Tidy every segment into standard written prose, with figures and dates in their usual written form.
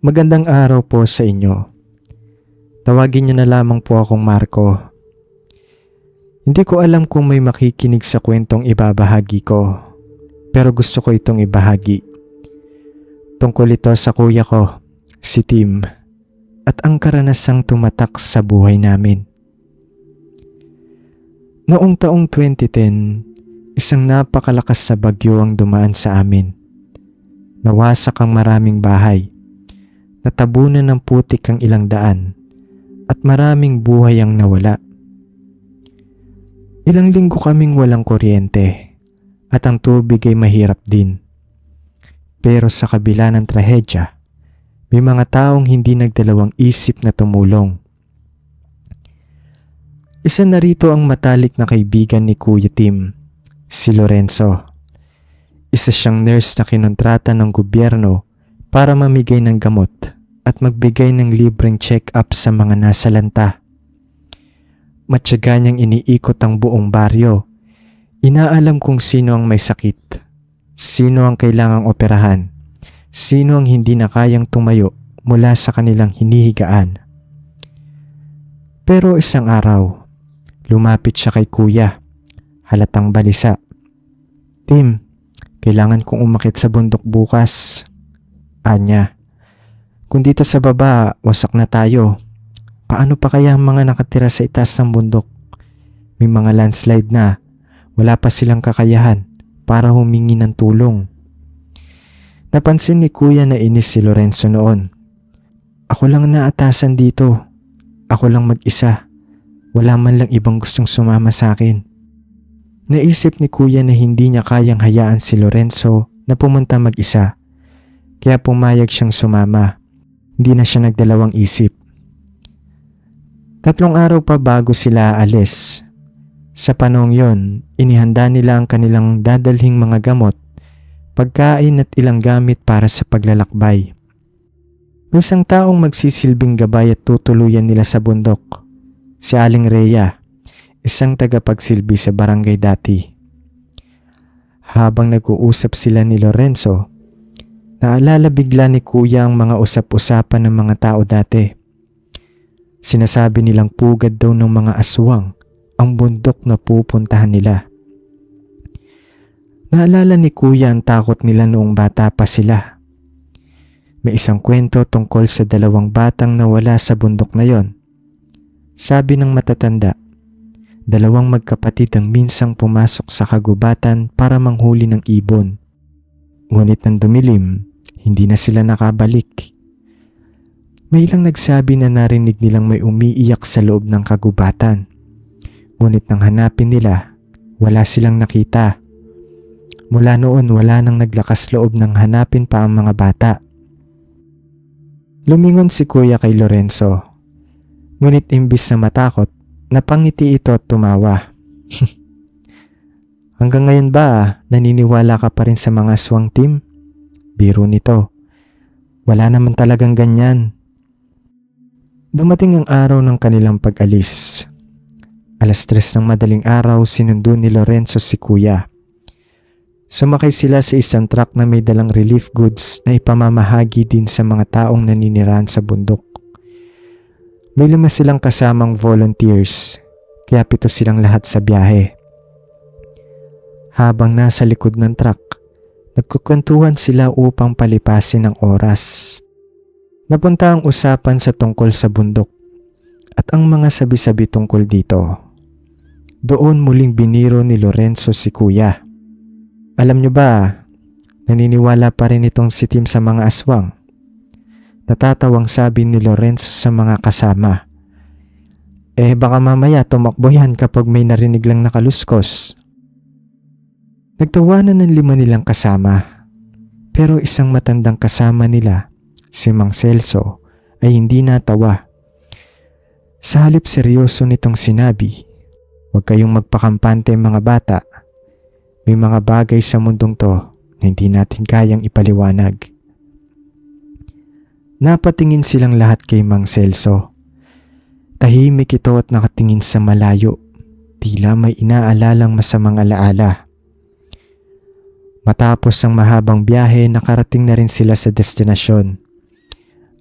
Magandang araw po sa inyo. Tawagin niyo na lamang po akong Marco. Hindi ko alam kung may makikinig sa kwentong ibabahagi ko, pero gusto ko itong ibahagi. Tungkol ito sa kuya ko, si Tim, at ang karanasang tumatak sa buhay namin. Noong taong 2010, isang napakalakas na bagyo ang dumaan sa amin. Nawasak ang maraming bahay. Natabunan ng putik ang ilang daan at maraming buhay ang nawala. Ilang linggo kaming walang kuryente at ang tubig ay mahirap din. Pero sa kabila ng trahedya, may mga taong hindi nagdalawang isip na tumulong. Isa na rito ang matalik na kaibigan ni Kuya Tim, si Lorenzo. Isa siyang nurse na kinontrata ng gobyerno para mamigay ng gamot at magbigay ng libreng check-up sa mga nasalanta. Matyaga niyang iniikot ang buong baryo. Inaalam kung sino ang may sakit, sino ang kailangang operahan, sino ang hindi na kayang tumayo mula sa kanilang hinihigaan. Pero isang araw, lumapit siya kay kuya, halatang balisa. "Tim, kailangan kong umakyat sa bundok bukas," anya. "Kung dito sa baba, wasak na tayo. Paano pa kaya ang mga nakatira sa itaas ng bundok? May mga landslide na, wala pa silang kakayahan para humingi ng tulong." Napansin ni kuya na inis si Lorenzo noon. "Ako lang naatasan dito. Ako lang mag-isa. Wala man lang ibang gustong sumama sa akin." Naisip ni kuya na hindi niya kayang hayaan si Lorenzo na pumunta mag-isa. Kaya pumayag siyang sumama. Hindi na siya nagdalawang isip. 3 araw pa bago sila aalis. Sa panahong yon, inihanda nila ang kanilang dadalhing mga gamot, pagkain at ilang gamit para sa paglalakbay. May isang taong magsisilbing gabay at tutuluyan nila sa bundok. Si Aling Rhea, isang tagapagsilbi sa barangay dati. Habang nag-uusap sila ni Lorenzo, naalala bigla ni kuya ang mga usap-usapan ng mga tao dati. Sinasabi nilang pugad daw ng mga aswang ang bundok na pupuntahan nila. Naalala ni kuya ang takot nila noong bata pa sila. May isang kwento tungkol sa 2 batang nawala sa bundok na yon. Sabi ng matatanda, 2 magkapatid ang minsang pumasok sa kagubatan para manghuli ng ibon. Ngunit nang dumilim, hindi na sila nakabalik. May ilang nagsabi na narinig nilang may umiiyak sa loob ng kagubatan. Ngunit nang hanapin nila, wala silang nakita. Mula noon, wala nang naglakas loob ng hanapin pa ang mga bata. Lumingon si kuya kay Lorenzo. Ngunit imbis na matakot, napangiti ito at tumawa. "Hanggang ngayon ba, naniniwala ka pa rin sa mga aswang, Tim? Biro nito. Wala naman talagang ganyan." Dumating ang araw ng kanilang pag-alis. 3:00 ng madaling araw, sinundo ni Lorenzo si kuya. Sumakay sila sa isang truck na may dalang relief goods na ipamamahagi din sa mga taong naninirahan sa bundok. May 5 silang kasamang volunteers, kaya 7 silang lahat sa biyahe. Habang nasa likod ng truck, nagkukwentuhan sila upang palipasin ang oras. Napunta ang usapan sa tungkol sa bundok at ang mga sabi-sabi tungkol dito. Doon muling biniro ni Lorenzo si kuya. "Alam niyo ba, naniniwala pa rin itong si Tim sa mga aswang?" Natatawang sabi ni Lorenzo sa mga kasama. Baka mamaya tumakbo yan kapag may narinig lang nakaluskos." Nagtawanan ng 5 nilang kasama. Pero isang matandang kasama nila, si Mang Celso, ay hindi natawa. Sa halip seryoso nitong sinabi, "Huwag kayong magpakampante mga bata. May mga bagay sa mundong to na hindi natin kayang ipaliwanag." Napatingin silang lahat kay Mang Celso. Tahimik ito at nakatingin sa malayo. Tila may inaalalang masamang alaala. Matapos ang mahabang biyahe, nakarating na rin sila sa destinasyon.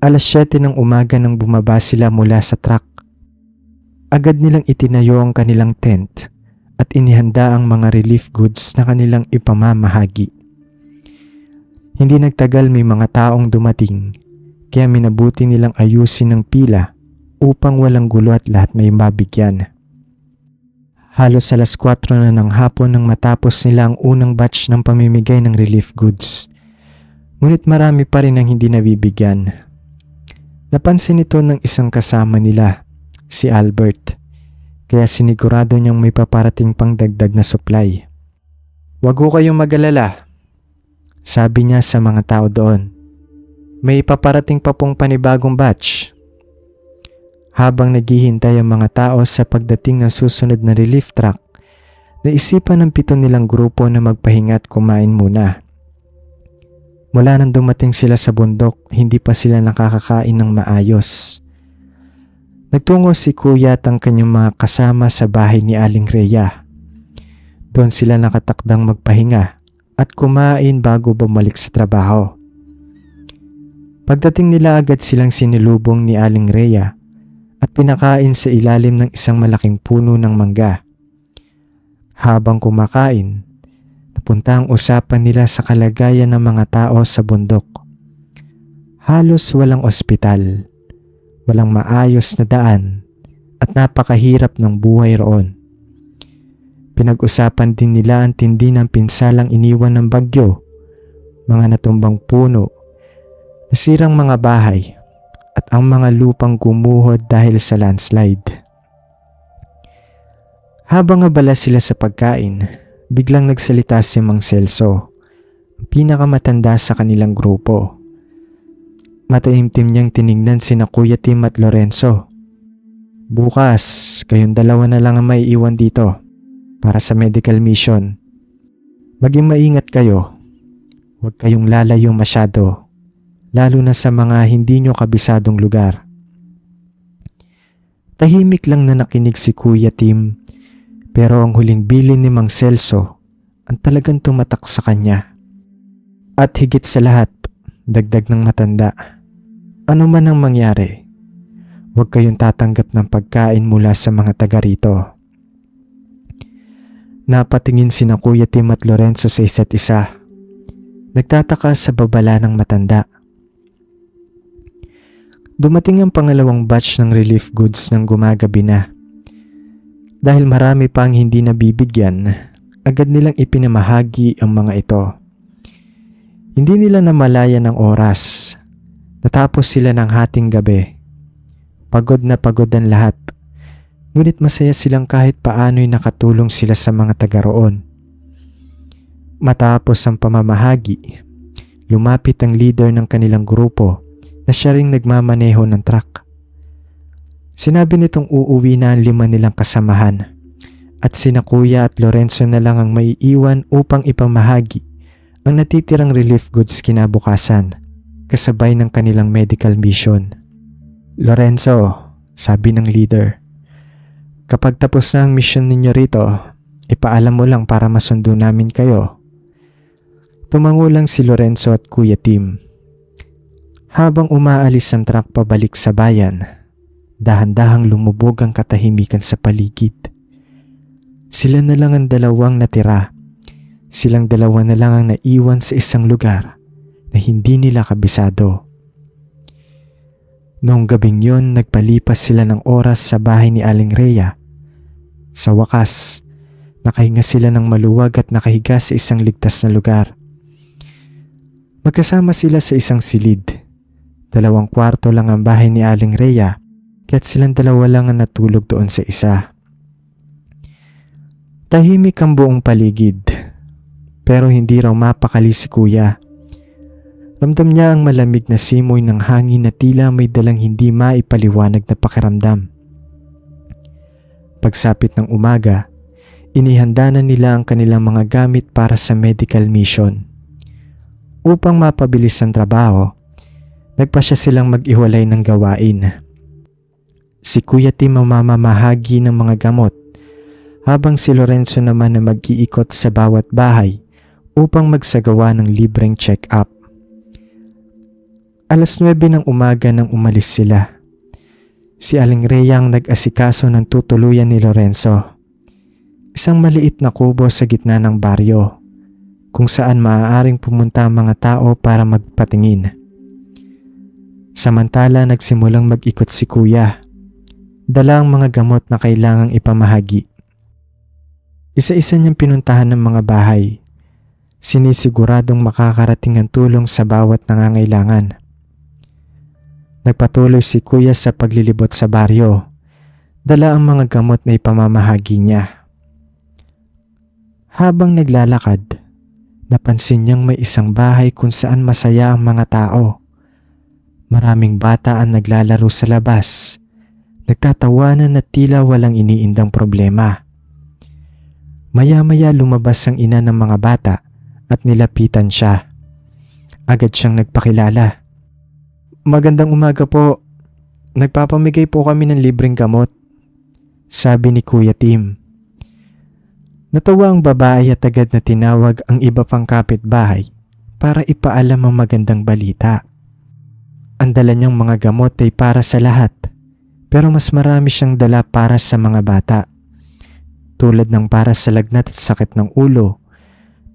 7 ng umaga nang bumaba sila mula sa truck. Agad nilang itinayo ang kanilang tent at inihanda ang mga relief goods na kanilang ipamamahagi. Hindi nagtagal may mga taong dumating, kaya minabuti nilang ayusin ang pila upang walang gulo at lahat may mabigyan. Halos alas 4 na ng hapon nang matapos nila ang unang batch ng pamimigay ng relief goods. Ngunit marami pa rin ang hindi nabibigyan. Napansin ito ng isang kasama nila, si Albert, kaya sinigurado niyang may paparating pang dagdag na supply. "Wag ho kayong mag-alala," sabi niya sa mga tao doon. "May paparating pa pong panibagong batch." Habang naghihintay ang mga tao sa pagdating ng susunod na relief truck, naisipan ng 7 nilang grupo na magpahinga at kumain muna. Mula nang dumating sila sa bundok, hindi pa sila nakakakain ng maayos. Nagtungo si Kuya at ang kanyang mga kasama sa bahay ni Aling Rhea. Doon sila nakatakdang magpahinga at kumain bago bumalik sa trabaho. Pagdating nila, agad silang sinilubong ni Aling Rhea at pinakain sa ilalim ng isang malaking puno ng mangga. Habang kumakain, napunta ang usapan nila sa kalagayan ng mga tao sa bundok. Halos walang ospital, walang maayos na daan at napakahirap ng buhay roon. Pinag-usapan din nila ang tindi ng pinsalang iniwan ng bagyo, mga natumbang puno, nasirang mga bahay at ang mga lupang gumuhod dahil sa landslide. Habang abala sila sa pagkain, biglang nagsalita si Mang Celso, ang pinakamatanda sa kanilang grupo. Mataimtim niyang tiningnan sina Kuya Tim at Lorenzo. "Bukas, kayong dalawa na lang ang may iwan dito para sa medical mission. Maging maingat kayo. Huwag kayong lalayo masyado, lalo na sa mga hindi nyo kabisadong lugar." Tahimik lang na nakinig si Kuya Tim, pero ang huling bilin ni Mang Celso ang talagang tumatak sa kanya. At higit sa lahat, dagdag ng matanda, "Ano man ang mangyari, huwag kayong tatanggap ng pagkain mula sa mga taga rito." Napatingin sina Kuya Tim at Lorenzo sa isa't isa. Nagtataka sa babala ng matanda. Dumating ang pangalawang batch ng relief goods ng gumagabi na. Dahil marami pang hindi nabibigyan, agad nilang ipinamahagi ang mga ito. Hindi nila namalayan ng oras. Natapos sila ng hating gabi. Pagod na pagod ang lahat. Ngunit masaya silang kahit paano'y nakatulong sila sa mga taga roon. Matapos ang pamamahagi, lumapit ang leader ng kanilang grupo na siya ring nagmamaneho ng truck. Sinabi nitong uuwi na ang 5 nilang kasamahan at sina Kuya at Lorenzo na lang ang maiiwan upang ipamahagi ang natitirang relief goods kinabukasan, kasabay ng kanilang medical mission. "Lorenzo," sabi ng leader, "kapag tapos na ang mission ninyo rito, ipaalam mo lang para masundo namin kayo." Tumango lang si Lorenzo at Kuya Tim. Habang umaalis ang truck pabalik sa bayan, dahan-dahang lumubog ang katahimikan sa paligid. Sila na lang ang dalawang natira. Silang dalawa na lang ang naiwan sa isang lugar na hindi nila kabisado. Noong gabing yon, nagpalipas sila ng oras sa bahay ni Aling Rhea. Sa wakas, nakahinga sila ng maluwag at nakahiga sa isang ligtas na lugar. Magkasama sila sa isang silid. 2 kwarto lang ang bahay ni Aling Rhea, kaya't silang dalawa lang ang natulog doon sa isa. Tahimik ang buong paligid, pero hindi raw mapakali si Kuya. Ramdam niya ang malamig na simoy ng hangin na tila may dalang hindi maipaliwanag na pakiramdam. Pagsapit ng umaga, inihanda na nila ang kanilang mga gamit para sa medical mission. Upang mapabilis ang trabaho, nagpasya silang mag-iwalay ng gawain. Si Kuya Tim ang mamamahagi ng mga gamot, habang si Lorenzo naman na mag-iikot sa bawat bahay upang magsagawa ng libreng check-up. 9 ng umaga nang umalis sila. Si Aling Rhea ang nag-asikaso ng tutuluyan ni Lorenzo. Isang maliit na kubo sa gitna ng baryo, kung saan maaaring pumunta ang mga tao para magpatingin. Samantala nagsimulang mag-ikot si Kuya. Dala ang mga gamot na kailangang ipamahagi. Isa-isa niyang pinuntahan ng mga bahay. Sinisiguradong makakarating ang tulong sa bawat nangangailangan. Nagpatuloy si Kuya sa paglilibot sa baryo. Dala ang mga gamot na ipamamahagi niya. Habang naglalakad, napansin niyang may isang bahay kung saan masaya ang mga tao. Maraming bata ang naglalaro sa labas, nagtatawanan at tila walang iniindang problema. Maya-maya lumabas ang ina ng mga bata at nilapitan siya. Agad siyang nagpakilala. "Magandang umaga po. Nagpapamigay po kami ng libreng gamot," sabi ni Kuya Tim. Natawa ang babae at agad na tinawag ang iba pang kapitbahay para ipaalam ang magandang balita. Ang dala niyang mga gamot ay para sa lahat, pero mas marami siyang dala para sa mga bata. Tulad ng para sa lagnat at sakit ng ulo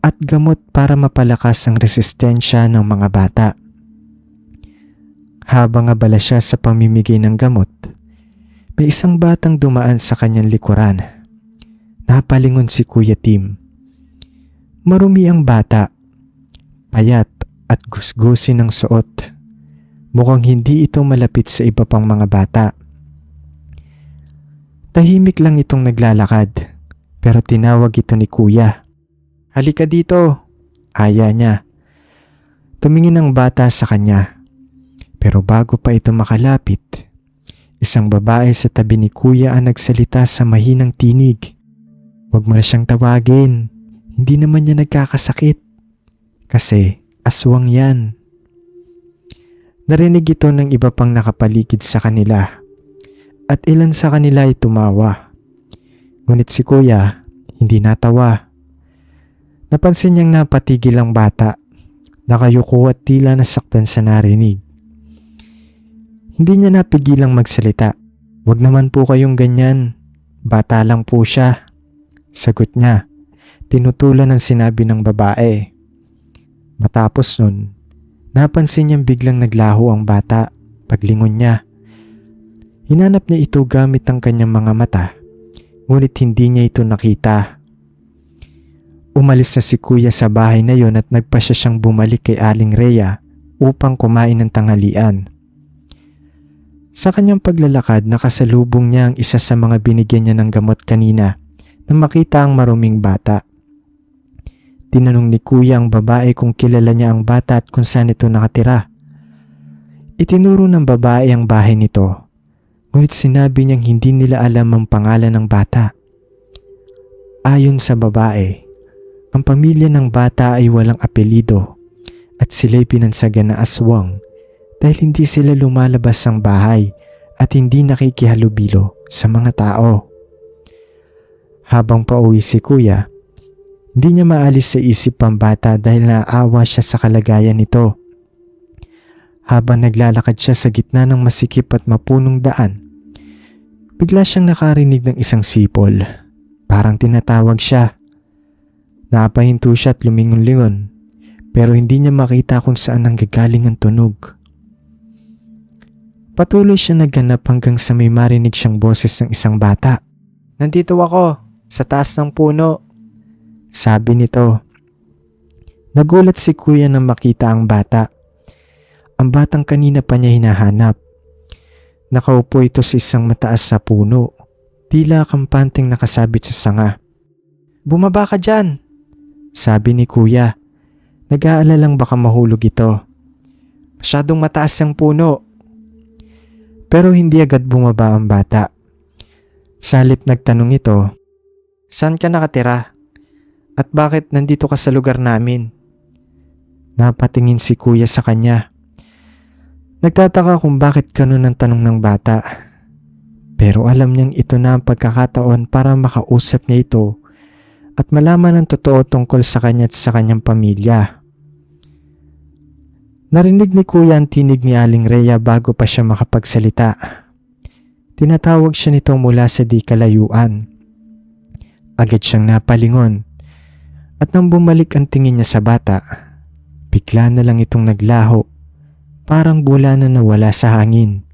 at gamot para mapalakas ang resistensya ng mga bata. Habang abala siya sa pamimigay ng gamot, may isang batang dumaan sa kanyang likuran. Napalingon si Kuya Tim. Marumi ang bata, payat at gusgusin ng suot. Mukhang hindi ito malapit sa iba pang mga bata. Tahimik lang itong naglalakad, pero tinawag ito ni Kuya. "Halika dito," aya niya. Tumingin ang bata sa kanya. Pero bago pa ito makalapit, isang babae sa tabi ni Kuya ang nagsalita sa mahinang tinig. "Huwag mo na siyang tawagin. Hindi naman niya nagkakasakit. Kasi aswang yan." Narinig ito ng iba pang nakapaligid sa kanila. At ilan sa kanila ay tumawa. Ngunit si Kuya hindi natawa. Napansin niyang napatigil ang bata. Nakayuko at tila nasaktan sa narinig. Hindi niya napigilang magsalita. "Wag naman po kayong ganyan. Bata lang po siya," sagot niya. Tinutulan ang sinabi ng babae. Matapos nun, napansin niyang biglang naglaho ang bata. Paglingon niya, hinanap niya ito gamit ang kanyang mga mata, ngunit hindi niya ito nakita. Umalis na si Kuya sa bahay na yon at nagpasya siyang bumalik kay Aling Rhea upang kumain ng tanghalian. Sa kanyang paglalakad, nakasalubong niya ang isa sa mga binigyan niya ng gamot kanina na makita ang maruming bata. Tinanong ni Kuya ang babae kung kilala niya ang bata at kung saan ito nakatira. Itinuro ng babae ang bahay nito, ngunit sinabi niyang hindi nila alam ang pangalan ng bata. Ayon sa babae, ang pamilya ng bata ay walang apelido at sila'y pinansagan na aswang dahil hindi sila lumalabas ng bahay at hindi nakikihalubilo sa mga tao. Habang pauwi si Kuya, hindi niya maalis sa isip ang bata dahil naaawa siya sa kalagayan nito. Habang naglalakad siya sa gitna ng masikip at mapunong daan, bigla siyang nakarinig ng isang sipol. Parang tinatawag siya. Napahinto siya at lumingon-lingon, pero hindi niya makita kung saan nanggagaling ang tunog. Patuloy siya naghanap hanggang sa may marinig siyang boses ng isang bata. "Nandito ako, sa taas ng puno," sabi nito. Nagulat si Kuya nang makita ang bata. Ang batang kanina pa niya hinahanap. Nakaupo ito sa isang mataas na puno, tila kampanteng nakasabit sa sanga. "Bumaba ka dyan," sabi ni Kuya. Nag-aalalang baka mahulog ito. "Masyadong mataas ang puno." Pero hindi agad bumaba ang bata. Salit nagtanong ito, "Saan ka nakatira? At bakit nandito ka sa lugar namin?" Napatingin si Kuya sa kanya. Nagtataka kung bakit ganun ang tanong ng bata. Pero alam niyang ito na ang pagkakataon para makausap niya ito at malaman ang totoo tungkol sa kanya at sa kanyang pamilya. Narinig ni kuya ang tinig ni Aling Rhea bago pa siya makapagsalita. Tinatawag siya nito mula sa di kalayuan. Agad siyang napalingon at nang bumalik ang tingin niya sa bata, bigla na lang itong naglaho, parang bola na nawala sa hangin.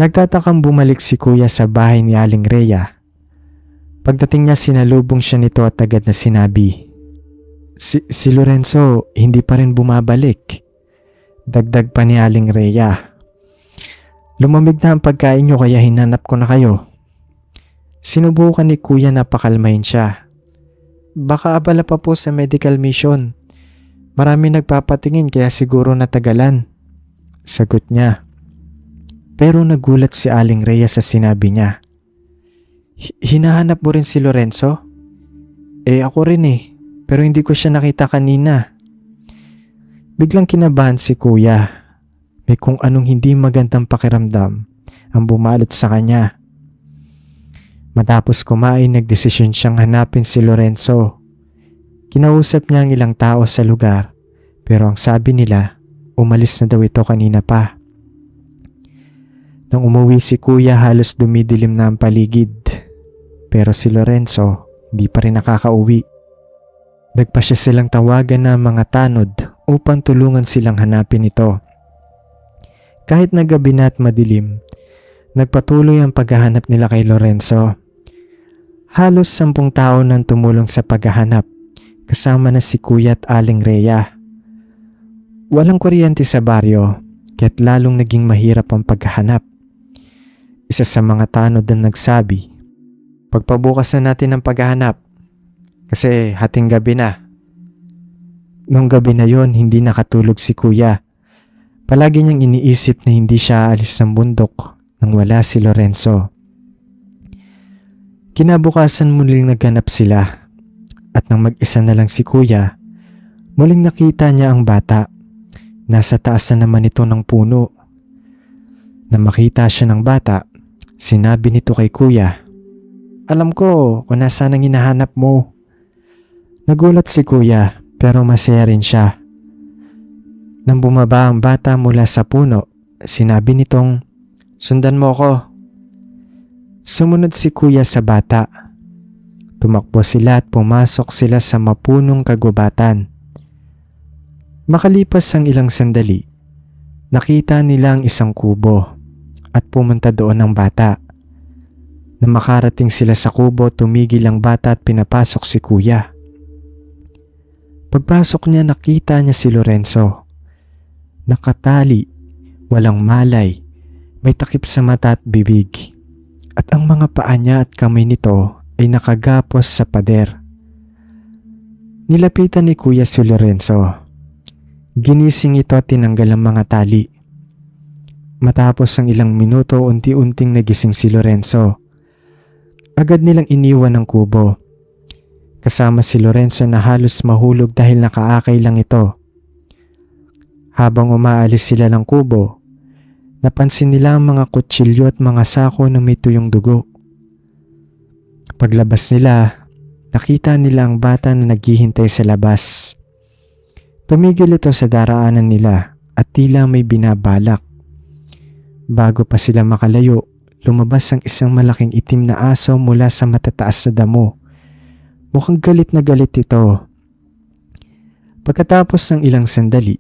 Nagtatakang bumalik si kuya sa bahay ni Aling Rhea. Pagdating niya, sinalubong siya nito at agad na sinabi, Si Lorenzo hindi pa rin bumabalik. Dagdag pa ni Aling Rhea. Lumamig na ang pagkain niyo kaya hinanap ko na kayo. Sinubukan ni kuya na pakalmahin siya. Baka abala pa po sa medical mission. Marami nagpapatingin kaya siguro natagalan. Sagot niya. Pero nagulat si Aling Rhea sa sinabi niya. Hinahanap mo rin si Lorenzo? Ako rin pero hindi ko siya nakita kanina. Biglang kinabahan si kuya. May kung anong hindi magandang pakiramdam ang bumalot sa kanya. Matapos kumain, nagdesisyon siyang hanapin si Lorenzo. Kinausap niya ang ilang tao sa lugar, pero ang sabi nila, umalis na daw ito kanina pa. Nang umuwi si kuya, halos dumidilim na ang paligid. Pero si Lorenzo, hindi pa rin nakakauwi. Nagpasya silang tawagan ng mga tanod upang tulungan silang hanapin ito. Kahit na gabi na at madilim, nagpatuloy ang paghahanap nila kay Lorenzo. Halos 10 tao nang tumulong sa paghahanap, kasama na si kuya at Aling Rhea. Walang kuryente sa baryo, kaya't lalong naging mahirap ang paghahanap. Isa sa mga tanod ang nagsabi, pagpabukas na natin ang paghahanap kasi hating gabi na. Nung gabi na yon, hindi nakatulog si kuya. Palagi niyang iniisip na hindi siya aalis ng bundok nang wala si Lorenzo. Kinabukasan muling naghanap sila at nang mag-isa na lang si kuya, muling nakita niya ang bata. Nasa taas na naman ito ng puno. Nang makita siya ng bata, sinabi nito kay kuya, alam ko kung nasaan ang hinahanap mo. Nagulat si kuya pero masaya rin siya. Nang bumaba ang bata mula sa puno, sinabi nitong, sundan mo ko. Sumunod si kuya sa bata. Tumakbo sila at pumasok sila sa mapunong kagubatan. Makalipas ang ilang sandali, nakita nila ang isang kubo at pumunta doon ang bata. Nang makarating sila sa kubo, tumigil ang bata at pinapasok si kuya. Pagpasok niya, nakita niya si Lorenzo. Nakatali, walang malay, may takip sa mata at bibig. At ang mga paa niya at kamay nito ay nakagapos sa pader. Nilapitan ni kuya si Lorenzo. Ginising ito at tinanggal ang mga tali. Matapos ang ilang minuto, unti-unting nagising si Lorenzo. Agad nilang iniwan ang kubo. Kasama si Lorenzo na halos mahulog dahil nakaakay lang ito. Habang umaalis sila ng kubo, napansin nila ang mga kutsilyo at mga sako na may tuyong dugo. Paglabas nila, nakita nila ang bata na naghihintay sa labas. Tumigil ito sa daraanan nila at tila may binabalak. Bago pa sila makalayo, lumabas ang isang malaking itim na aso mula sa matataas na damo. Mukhang galit na galit ito. Pagkatapos ng ilang sandali,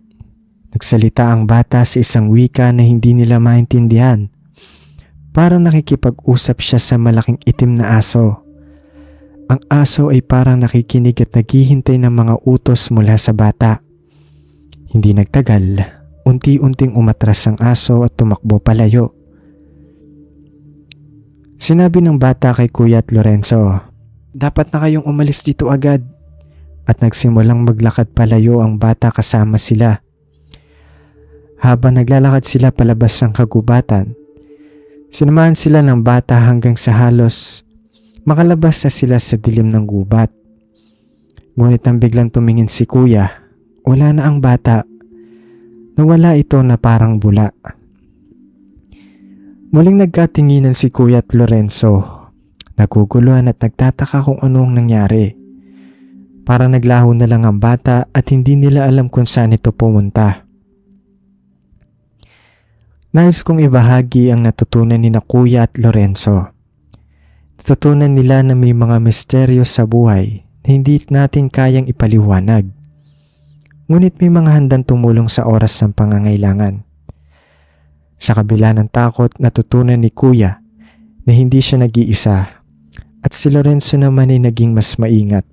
nagsalita ang bata sa isang wika na hindi nila maintindihan. Parang nakikipag-usap siya sa malaking itim na aso. Ang aso ay parang nakikinig at naghihintay ng mga utos mula sa bata. Hindi nagtagal, unti-unting umatras ang aso at tumakbo palayo. Sinabi ng bata kay kuya at Lorenzo, dapat na kayong umalis dito agad. At nagsimulang maglakad palayo ang bata kasama sila. Habang naglalakad sila palabas ng kagubatan, sinamahan sila ng bata hanggang sa halos makalabas na sila sa dilim ng gubat. Ngunit nang biglang tumingin si kuya, wala na ang bata. Nawala ito na parang bula. Muling nagkatinginan si kuya at Lorenzo. Naguguluhan at nagtataka kung anong nangyari. Para naglaho na lang ang bata at hindi nila alam kung saan ito pumunta. Nais kong ibahagi ang natutunan ni na Kuya at Lorenzo. Natutunan nila na may mga misteryo sa buhay na hindi natin kayang ipaliwanag. Ngunit may mga handang tumulong sa oras ng pangangailangan. Sa kabila ng takot, natutunan ni Kuya na hindi siya nag-iisa at si Lorenzo naman ay naging mas maingat.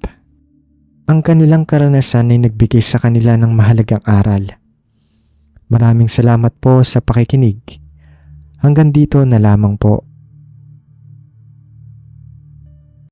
Ang kanilang karanasan ay nagbigay sa kanila ng mahalagang aral. Maraming salamat po sa pakikinig. Hanggang dito na lamang po.